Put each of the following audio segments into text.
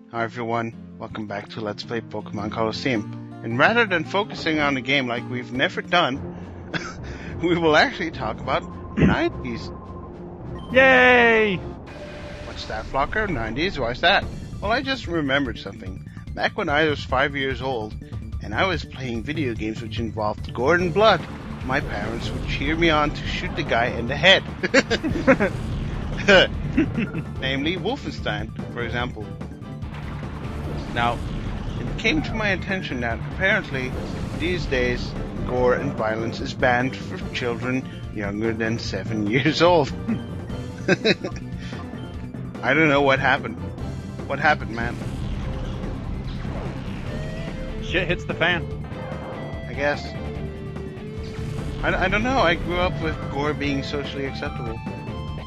Hi everyone, welcome back to Let's Play Pokémon Colosseum. And rather than focusing on the game like we've never done, we will actually talk about 90's. Yay! What's that, Flocker? 90's? Why's that? Well, I just remembered something. Back when I was 5 years old, and I was playing video games which involved gore and blood, my parents would cheer me on to shoot the guy in the head. Namely, Wolfenstein, for example. Now, it came to my attention that apparently these days gore and violence is banned for children younger than 7 years old. I don't know what happened. What happened, man? Shit hits the fan. I guess. I don't know. I grew up with gore being socially acceptable.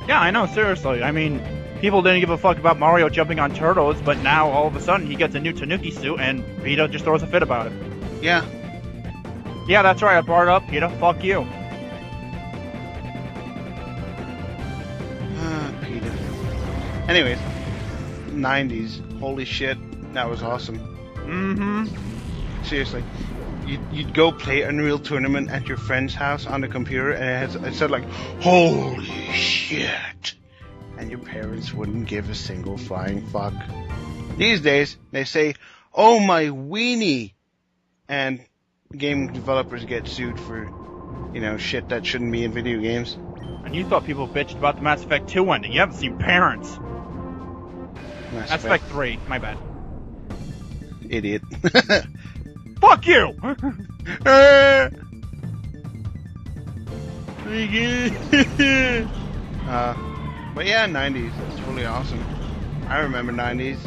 Yeah, I know, seriously. I mean, people didn't give a fuck about Mario jumping on turtles, but now all of a sudden he gets a new Tanuki suit and PETA just throws a fit about it. Yeah. Yeah, that's right, I brought it up. PETA, fuck you. PETA. Anyways, 90's. Holy shit, that was awesome. Mm-hmm. Seriously. You'd go play Unreal Tournament at your friend's house on the computer and it said like, holy shit. And your parents wouldn't give a single flying fuck. These days, they say, oh my weenie. And game developers get sued for, shit that shouldn't be in video games. And you thought people bitched about the Mass Effect 2 ending. You haven't seen Parents. Mass Effect 3, my bad. Idiot. Fuck you! But yeah, 90's. It's totally awesome. I remember 90's.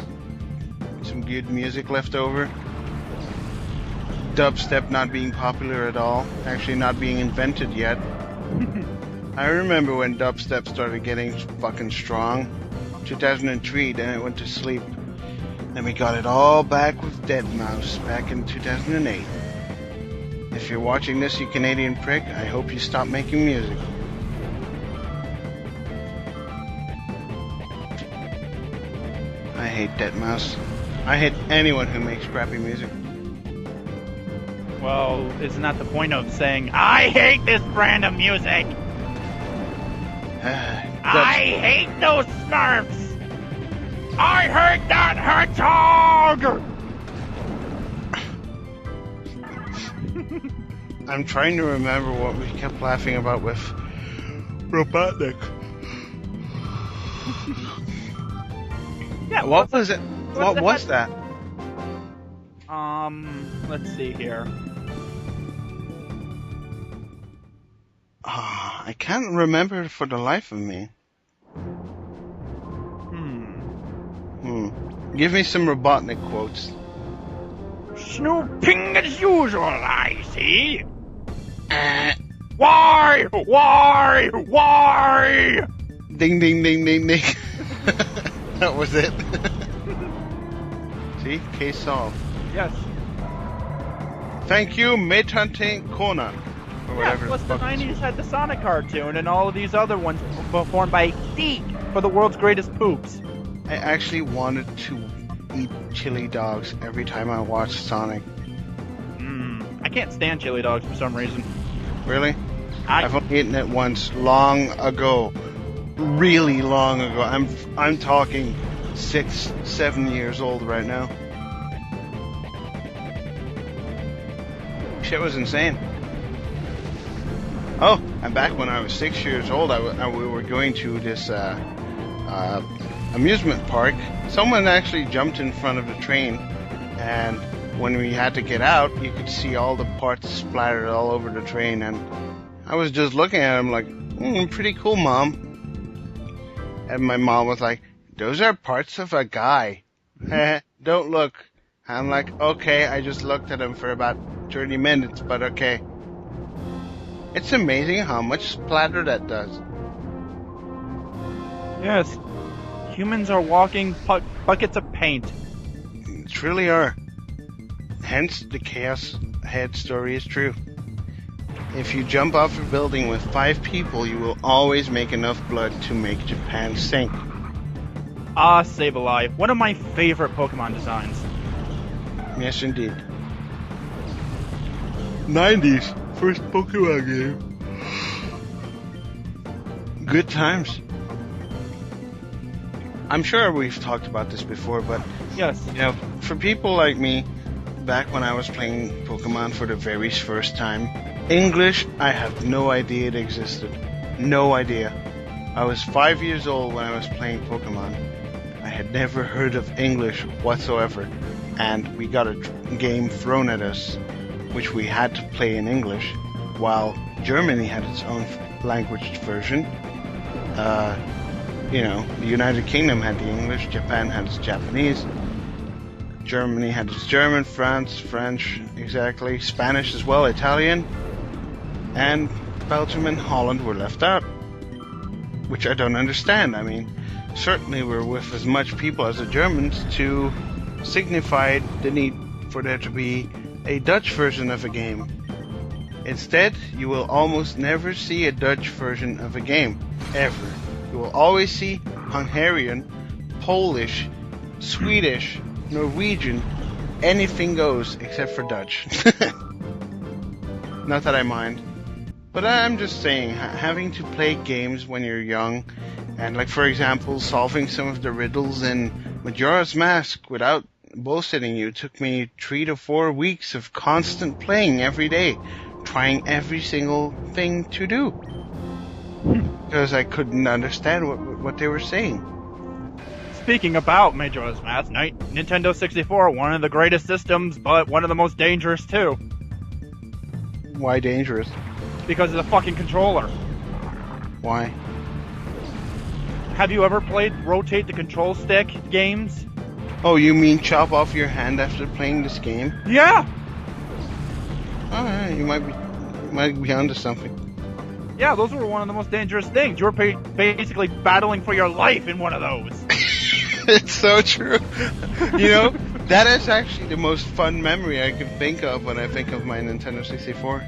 Some good music left over. Dubstep not being popular at all. Actually not being invented yet. I remember when dubstep started getting fucking strong. 2003, then it went to sleep. Then we got it all back with Deadmau5 back in 2008. If you're watching this, you Canadian prick, I hope you stop making music. I hate Deadmau5. I hate anyone who makes crappy music. Well, isn't that the point of saying, I hate this brand of music? I hate those Smurfs! I hate that hedgehog! I'm trying to remember what we kept laughing about with Robotnik. Yeah, what was it? What was that? Let's see here. I can't remember for the life of me. Give me some Robotnik quotes. Snooping as usual, I see. Why? Why? Why? Ding, ding, ding, ding, ding. That was it. See? Case solved. Yes. Thank you, Meitante Kona. Or whatever. Yeah, plus the 90's had the Sonic cartoon and all of these other ones performed by Zeke for the world's greatest poops. I actually wanted to eat chili dogs every time I watched Sonic. I can't stand chili dogs for some reason. Really? I've only eaten it once, long ago. Really long ago. I'm talking 6, 7 years old right now. Shit was insane. Oh, and back when I was 6 years old, we were going to this amusement park. Someone actually jumped in front of the train, and when we had to get out, you could see all the parts splattered all over the train, and I was just looking at him like, pretty cool, Mom. And my mom was like, those are parts of a guy. Don't look. I'm like, okay, I just looked at him for about 30 minutes, but okay. It's amazing how much splatter that does. Yes. Humans are walking buckets of paint. It truly are. Hence, the Chaos Head story is true. If you jump off a building with 5 people, you will always make enough blood to make Japan sink. Ah, Sableye, one of my favorite Pokemon designs. Yes, indeed. 90's first Pokemon game. Good times. I'm sure we've talked about this before, but Yes. you know, for people like me, back when I was playing Pokemon for the very first time, English, I had no idea it existed. No idea. I was 5 years old when I was playing Pokemon. I had never heard of English whatsoever, and we got a game thrown at us, which we had to play in English, while Germany had its own language version. The United Kingdom had the English, Japan had its Japanese, Germany had its German, France, French, exactly, Spanish as well, Italian, and Belgium and Holland were left out, which I don't understand. I mean, certainly we're with as much people as the Germans to signify the need for there to be a Dutch version of a game. Instead, you will almost never see a Dutch version of a game, ever. You will always see Hungarian, Polish, Swedish, Norwegian, anything goes except for Dutch. Not that I mind. But I'm just saying, having to play games when you're young, and like for example, solving some of the riddles in Majora's Mask without bullshitting you took me 3 to 4 weeks of constant playing every day, trying every single thing to do. Because I couldn't understand what they were saying. Speaking about Majora's Mask, Nintendo 64, one of the greatest systems, but one of the most dangerous too. Why dangerous? Because of the fucking controller. Why? Have you ever played rotate the control stick games? Oh, you mean chop off your hand after playing this game? Yeah! Alright, you might be onto something. Yeah, those were one of the most dangerous things. You were basically battling for your life in one of those. It's so true. You know, that is actually the most fun memory I can think of when I think of my Nintendo 64.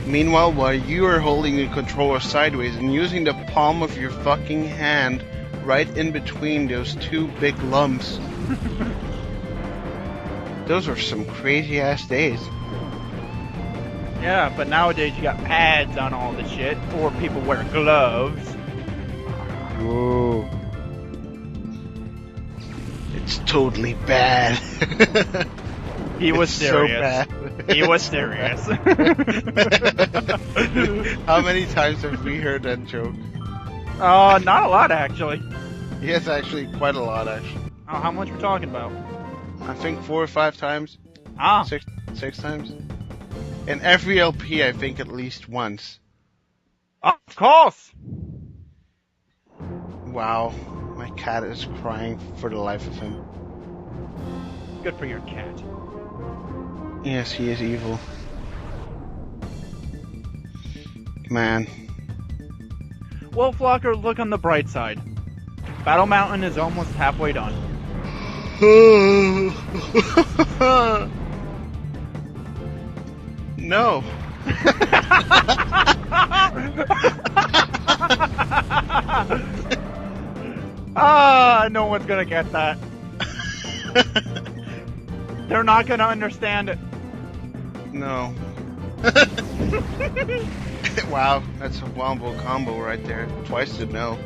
Meanwhile, while you are holding the controller sideways and using the palm of your fucking hand right in between those two big lumps. Those were some crazy ass days. Yeah, but nowadays you got pads on all the shit, or people wear gloves. Whoa. It's totally bad. He was It's serious. So bad. He was serious. How many times have we heard that joke? Not a lot, actually. Yes, actually, quite a lot, actually. Oh, how much we're talking about? I think 4 or 5 times. Ah. Six times. In every LP, I think at least once. Of course! Wow. My cat is crying for the life of him. Good for your cat. Yes, he is evil. Man. Well, Flocker, look on the bright side. Battle Mountain is almost halfway done. No. No one's gonna get that. They're not gonna understand it. No. Wow, that's a wombo combo right there. Twice the no.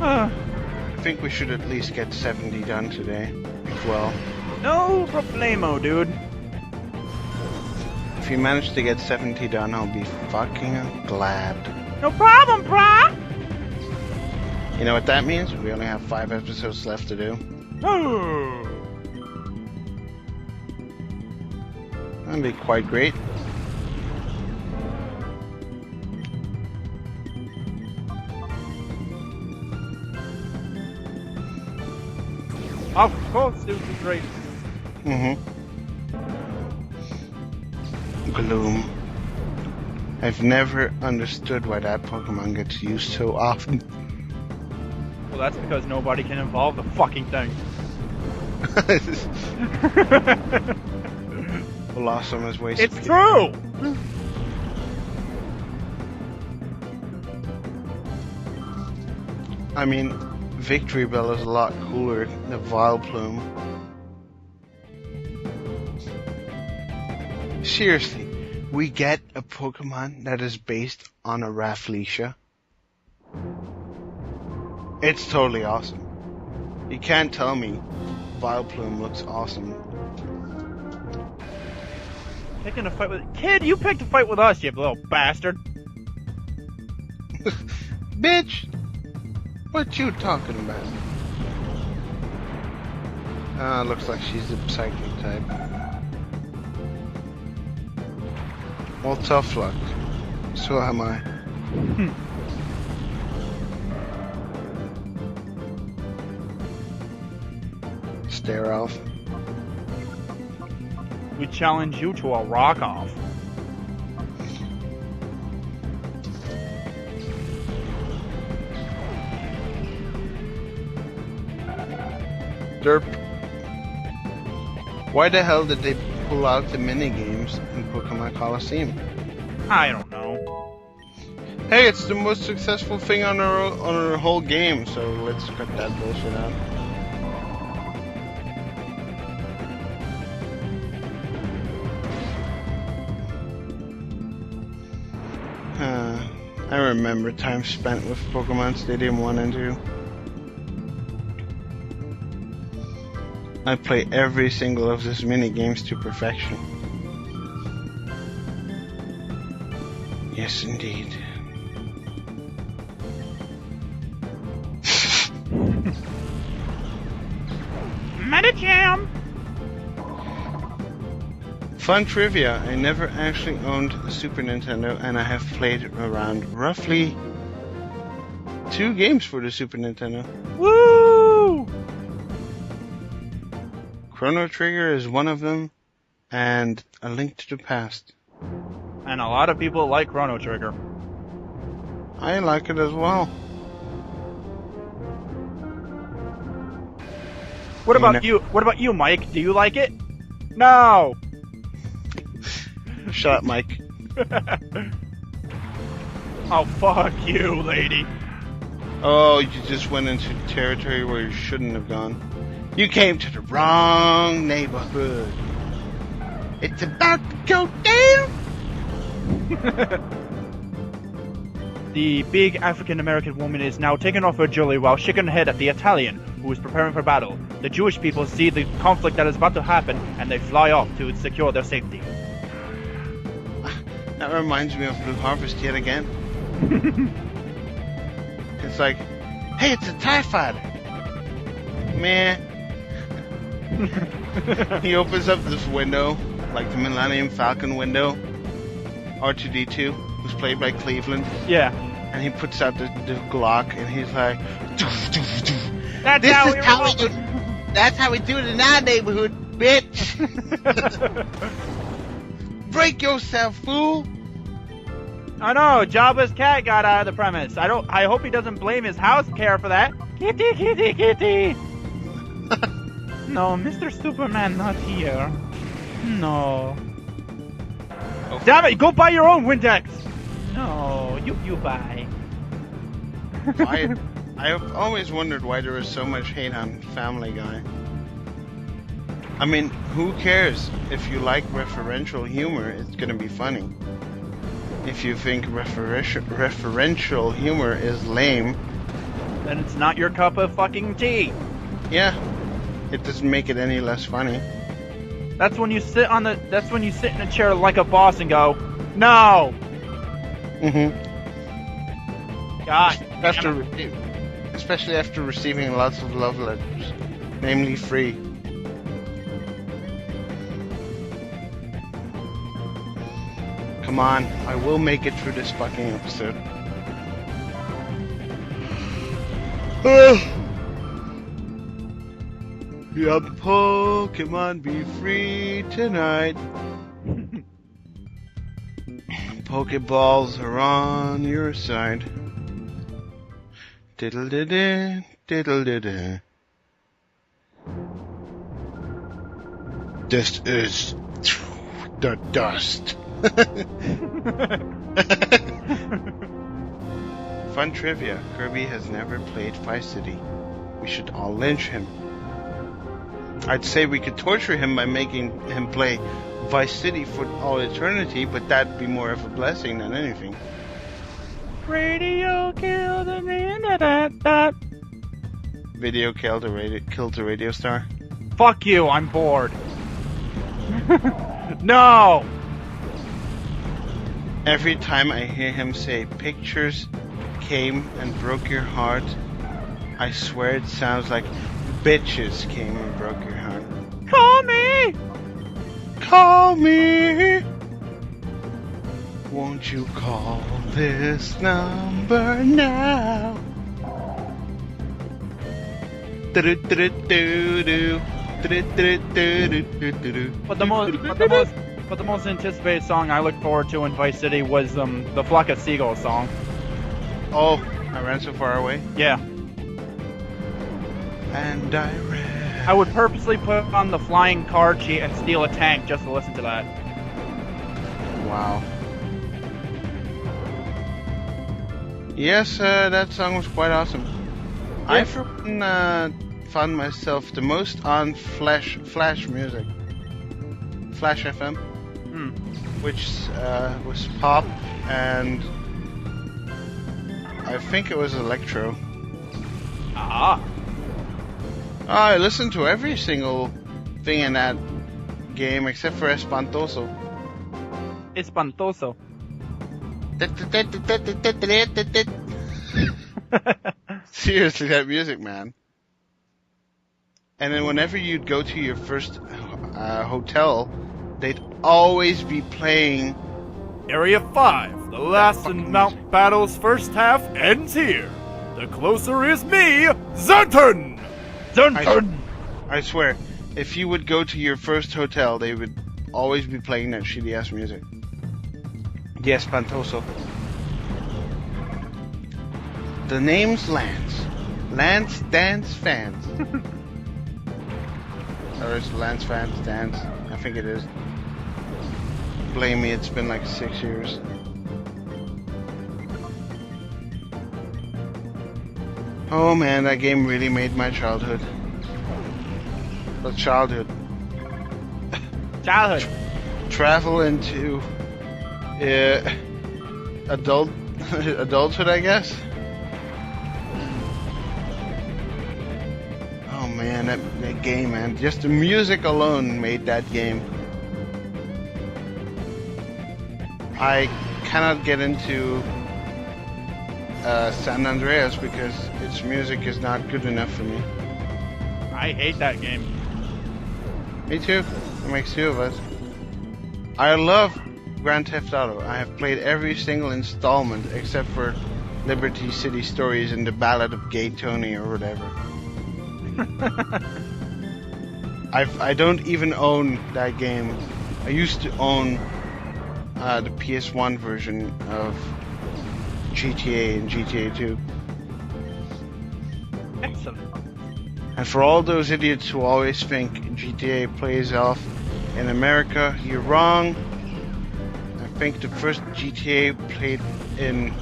I think we should at least get 70 done today as well. No problemo, dude. If you manage to get 70 done, I'll be fucking glad. No problem, brah! You know what that means? We only have 5 episodes left to do. That'd be quite great. Of course, it would be great. Gloom. I've never understood why that Pokemon gets used so often. Well, that's because nobody can evolve the fucking thing. Colosseum is way It's superior. true! I mean, Victory Bell is a lot cooler than Vileplume. Seriously, we get a Pokemon that is based on a Rafflesia. It's totally awesome. You can't tell me Vileplume looks awesome. Picking a fight with... Kid, you picked a fight with us, you little bastard. Bitch! What you talking about? Looks like she's the psychic type. Well, tough luck. So am I. Stare off. We challenge you to a rock-off. Derp. Why the hell did they pull out the mini-games in Pokémon Colosseum? I don't know. Hey, it's the most successful thing on our whole game, so let's cut that bullshit out. I remember time spent with Pokemon Stadium 1 and 2. I play every single of these mini games to perfection. Yes, indeed. Medicham! Fun trivia, I never actually owned a Super Nintendo and I have played around roughly 2 games for the Super Nintendo. Woo! Chrono Trigger is one of them, and A Link to the Past. And a lot of people like Chrono Trigger. I like it as well. What about you? What about you, Mike? Do you like it? No! Shut up, Mike. Oh, fuck you, lady. Oh, you just went into territory where you shouldn't have gone. You came to the wrong neighborhood. It's about to go down. The big African-American woman is now taking off her jewelry while shaking her head at the Italian, who is preparing for battle. The Jewish people see the conflict that is about to happen, and they fly off to secure their safety. That reminds me of Blue Harvest yet again. It's like, hey, it's a TIE fighter. Man. He opens up this window, like the Millennium Falcon window. R2-D2, who's played by Cleveland. Yeah. And he puts out the Glock, and he's like, That's how we do it in our neighborhood, bitch. Break yourself, fool. I know, Jabba's cat got out of the premise. I hope he doesn't blame his house care for that. Kitty, kitty, kitty. No, Mr. Superman not here. No. Oh. Damn it, go buy your own Windex. No, you buy. I've always wondered why there was so much hate on Family Guy. I mean, who cares? If you like referential humor, it's gonna be funny. If you think referential humor is lame, then it's not your cup of fucking tea. Yeah, it doesn't make it any less funny. That's when you sit in a chair like a boss and go, no. God. Especially after receiving lots of love letters, namely free. Come on, I will make it through this fucking episode. Your Pokemon be free tonight. Pokeballs are on your side. Diddle-diddle, diddle-diddle. This is The dust. Fun trivia. Kirby has never played Vice City. We should all lynch him. I'd say we could torture him by making him play Vice City for all eternity, but that'd be more of a blessing than anything. Radio killed the internet. Video killed the radio star. Fuck you, I'm bored. No! Every time I hear him say pictures came and broke your heart, I swear it sounds like bitches came and broke your heart. Call me! Call me! Won't you call this number now? Do-do-do-do-do. Do-do-do-do-do-do-do. But the most anticipated song I look forward to in Vice City was the Flock of Seagulls song. Oh, I ran so far away. Yeah. And I ran. I would purposely put on the flying car cheat and steal a tank just to listen to that. Wow. Yes, that song was quite awesome. Yeah. I for one found myself the most on Flash music. Flash FM. Which was pop and I think it was electro. Ah. I listened to every single thing in that game except for Espantoso. Espantoso. Seriously, that music, man. And then whenever you'd go to your first hotel, they'd always be playing Area 5, the last in Mount Battle's first half ends here. The closer is me, Zunton! Zunton! I swear, if you would go to your first hotel, they would always be playing that shitty ass music. Yes, Espantoso. The name's Lance. Lance Dance Fans. Or is Lance Fans Dance? I think it is. Blame me, it's been like 6 years. Oh man, that game really made my childhood. But childhood. Childhood. Travel into adulthood, I guess. Oh man, that game, man. Just the music alone made that game. I cannot get into San Andreas because its music is not good enough for me. I hate that game. Me too. It makes two of us. I love Grand Theft Auto. I have played every single installment except for Liberty City Stories and the Ballad of Gay Tony or whatever. I don't even own that game. I used to own the PS1 version of GTA and GTA 2. Excellent. And for all those idiots who always think GTA plays off in America, you're wrong. I think the first GTA played in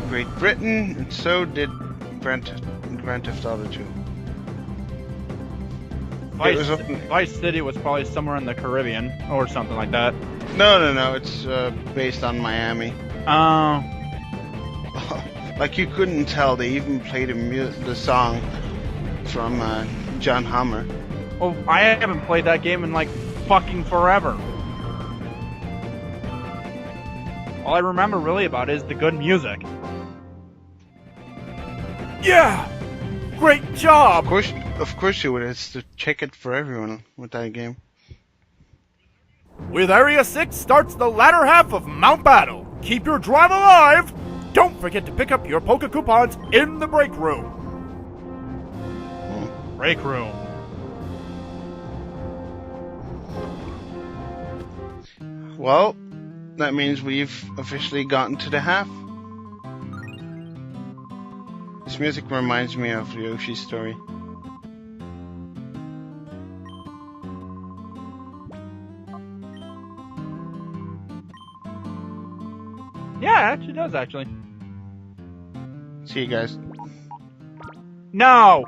Great Britain, and so did Grand Theft Auto 2. Vice City was probably somewhere in the Caribbean or something like that. No. It's based on Miami. Oh. Like you couldn't tell, they even played the song from John Hammer. Oh, I haven't played that game in like fucking forever. All I remember really about it is the good music. Yeah! Great job! Of course you would. It's the ticket for everyone with that game. With Area 6 starts the latter half of Mount Battle. Keep your drive alive! Don't forget to pick up your Poke coupons in the break room. Break room. Well, that means we've officially gotten to the half. This music reminds me of Yoshi's story. Yeah, it actually does, actually. See you guys. No!